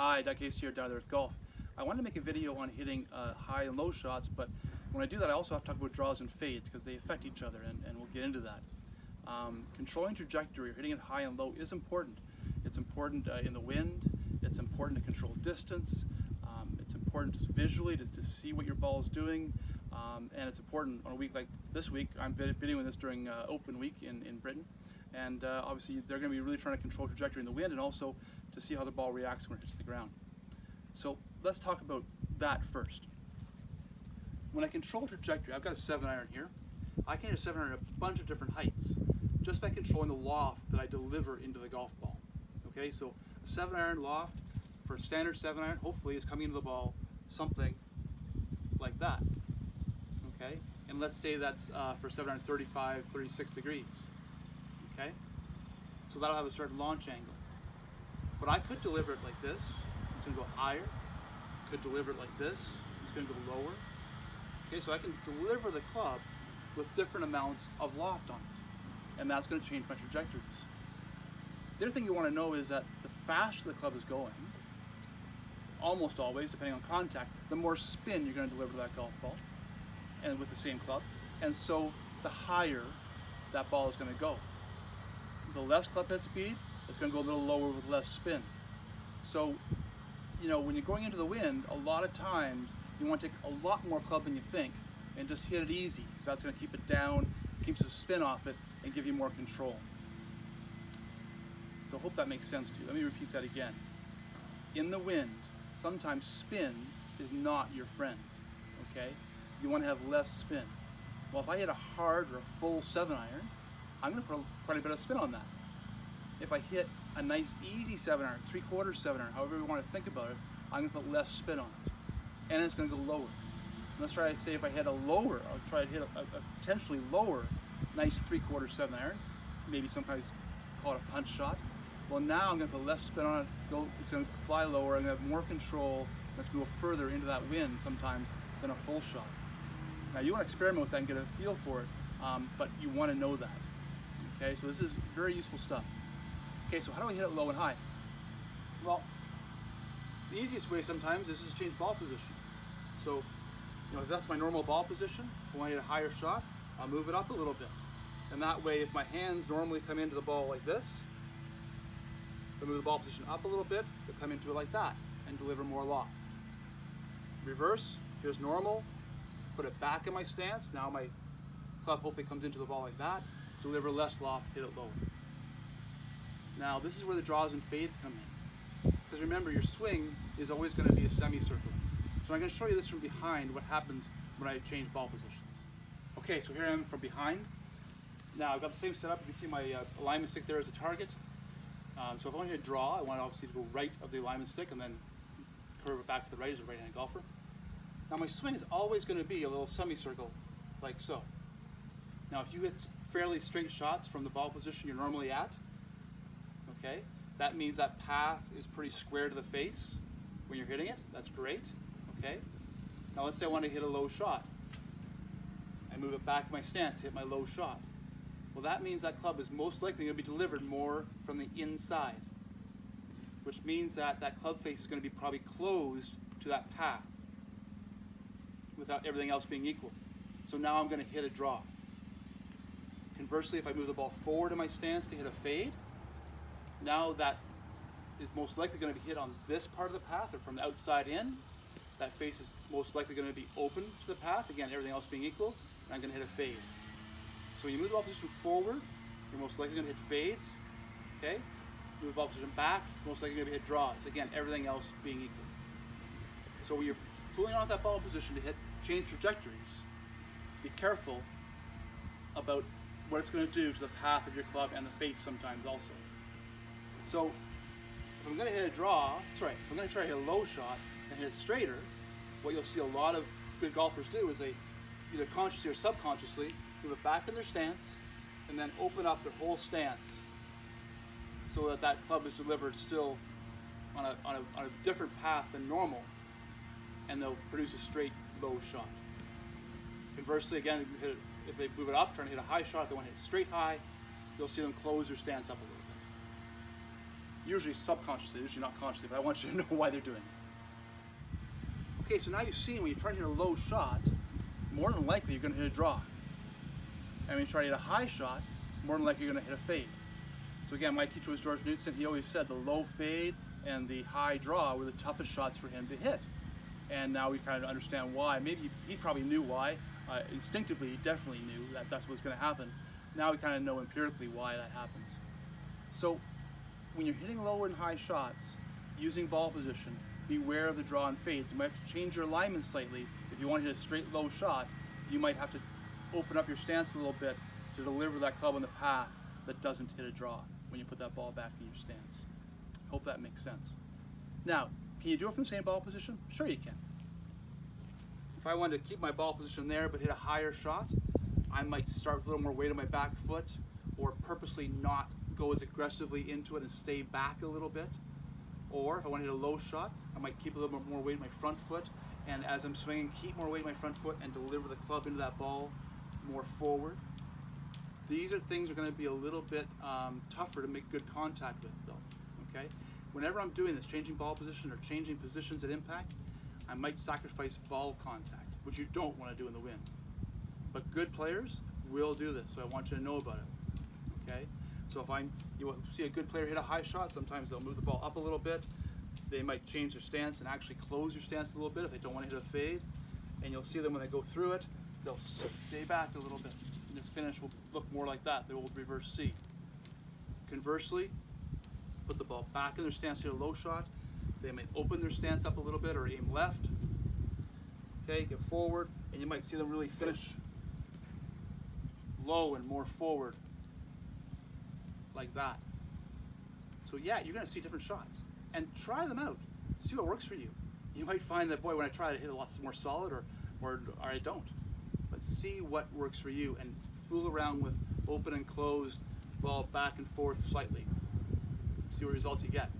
Hi, Doug Casey here, Down to Earth Golf. I wanted to make a video on hitting high and low shots, but when I do that I also have to talk about draws and fades because they affect each other, and we'll get into that. Controlling trajectory or hitting it high and low is important. It's important in the wind, it's important to control distance, it's important just visually to see what your ball is doing, and it's important on a week like this week. I'm videoing this during Open Week in Britain, and obviously they're going to be really trying to control trajectory in the wind and also to see how the ball reacts when it hits the ground. So let's talk about that first. When I control trajectory, I've got a 7-iron here. I can hit a 7-iron at a bunch of different heights just by controlling the loft that I deliver into the golf ball. Okay, so a 7-iron loft for a standard 7-iron hopefully is coming into the ball something like that. Okay, and let's say that's for 7-iron 35, 36 degrees. Okay, so that'll have a certain launch angle. But I could deliver it like this. It's going to go higher. Could deliver it like this. It's going to go lower. Okay, so I can deliver the club with different amounts of loft on it, and that's going to change my trajectories. The other thing you want to know is that the faster the club is going, almost always, depending on contact, the more spin you're going to deliver to that golf ball, and with the same club, and so the higher that ball is going to go. The less club head speed, it's going to go a little lower with less spin. So, you know, when you're going into the wind, a lot of times you want to take a lot more club than you think and just hit it easy, because that's going to keep it down, keeps the spin off it, and give you more control. So I hope that makes sense to you. Let me repeat that again. In the wind, sometimes spin is not your friend, okay? You want to have less spin. Well, if I hit a hard or a full 7-iron, I'm going to put quite a bit of spin on that. If I hit a nice easy 7-iron, 3/4 7-iron, however you want to think about it, I'm going to put less spin on it. And it's going to go lower. Let's try to say if I hit a lower, I'll try to hit a potentially lower, nice 3/4 7-iron, maybe sometimes call it a punch shot. Well, now I'm going to put less spin on it, it's going to fly lower, I'm going to have more control, and it's going to go further into that wind sometimes than a full shot. Now you want to experiment with that and get a feel for it, but you want to know that. Okay, so this is very useful stuff. Okay, so how do I hit it low and high? Well, the easiest way sometimes is just change ball position. So, you know, if that's my normal ball position, if I want to hit a higher shot, I'll move it up a little bit. And that way, if my hands normally come into the ball like this, if I move the ball position up a little bit, they'll come into it like that and deliver more loft. Reverse, here's normal, put it back in my stance. Now my club hopefully comes into the ball like that, deliver less loft, hit it lower. Now this is where the draws and fades come in. Because remember, your swing is always going to be a semicircle. So I'm going to show you this from behind, what happens when I change ball positions. Okay, so here I am from behind. Now I've got the same setup. You can see my alignment stick there as a target. So if I want to draw, I want obviously to go right of the alignment stick and then curve it back to the right as a right-handed golfer. Now my swing is always going to be a little semicircle, like so. Now if you hit fairly straight shots from the ball position you're normally at, okay, that means that path is pretty square to the face when you're hitting it. That's great. Okay. Now let's say I want to hit a low shot. I move it back to my stance to hit my low shot. Well, that means that club is most likely going to be delivered more from the inside, which means that that club face is going to be probably closed to that path without everything else being equal. So now I'm going to hit a draw. Conversely, if I move the ball forward in my stance to hit a fade, now that is most likely going to be hit on this part of the path or from the outside in. That face is most likely going to be open to the path, again, everything else being equal, and I'm going to hit a fade. So when you move the ball position forward, you're most likely going to hit fades, okay? Move the ball position back, you're most likely going to hit draws, again, everything else being equal. So when you're fooling around with that ball position to change trajectories, be careful about what it's going to do to the path of your club and the face sometimes also. So if I'm going to hit a draw, if I'm going to try to hit a low shot and hit it straighter, what you'll see a lot of good golfers do is they either consciously or subconsciously move it back in their stance and then open up their whole stance so that that club is delivered still on a different path than normal, and they'll produce a straight low shot. Conversely, again, if they move it up, trying to hit a high shot, if they want to hit straight high, you'll see them close their stance up a little bit. usually subconsciously, usually not consciously, but I want you to know why they're doing it. Okay, so now you've seen when you try to hit a low shot, more than likely you're going to hit a draw. And when you try to hit a high shot, more than likely you're going to hit a fade. So again, my teacher was George Knudsen. He always said the low fade and the high draw were the toughest shots for him to hit. And now we kind of understand why. Maybe he probably knew why. Instinctively, he definitely knew that that's what's going to happen. Now we kind of know empirically why that happens. So when you're hitting low and high shots, using ball position, beware of the draw and fades. You might have to change your alignment slightly. If you want to hit a straight low shot, you might have to open up your stance a little bit to deliver that club on the path that doesn't hit a draw when you put that ball back in your stance. Hope that makes sense. Now, can you do it from the same ball position? Sure you can. If I wanted to keep my ball position there but hit a higher shot, I might start with a little more weight on my back foot, or purposely not go as aggressively into it and stay back a little bit. Or if I want to hit a low shot, I might keep a little bit more weight on my front foot, and as I'm swinging, keep more weight on my front foot and deliver the club into that ball more forward. These are things that are going to be a little bit tougher to make good contact with though, okay? Whenever I'm doing this, changing ball position or changing positions at impact, I might sacrifice ball contact, which you don't want to do in the wind. But good players will do this, so I want you to know about it, okay? So if you see a good player hit a high shot, sometimes they'll move the ball up a little bit. They might change their stance and actually close their stance a little bit if they don't want to hit a fade. And you'll see them when they go through it, they'll stay back a little bit. And the finish will look more like that. They will reverse C. Conversely, put the ball back in their stance, hit a low shot. They might open their stance up a little bit or aim left. Okay, get forward, and you might see them really finish low and more forward, like that. So yeah, you're gonna see different shots. And try them out. See what works for you. You might find that, boy, when I try to hit a lot more solid, or I don't. But see what works for you and fool around with open and closed, ball back and forth slightly. See what results you get.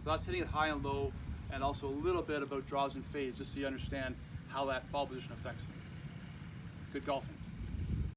So that's hitting it high and low, and also a little bit about draws and fades, just so you understand how that ball position affects them. Good golfing.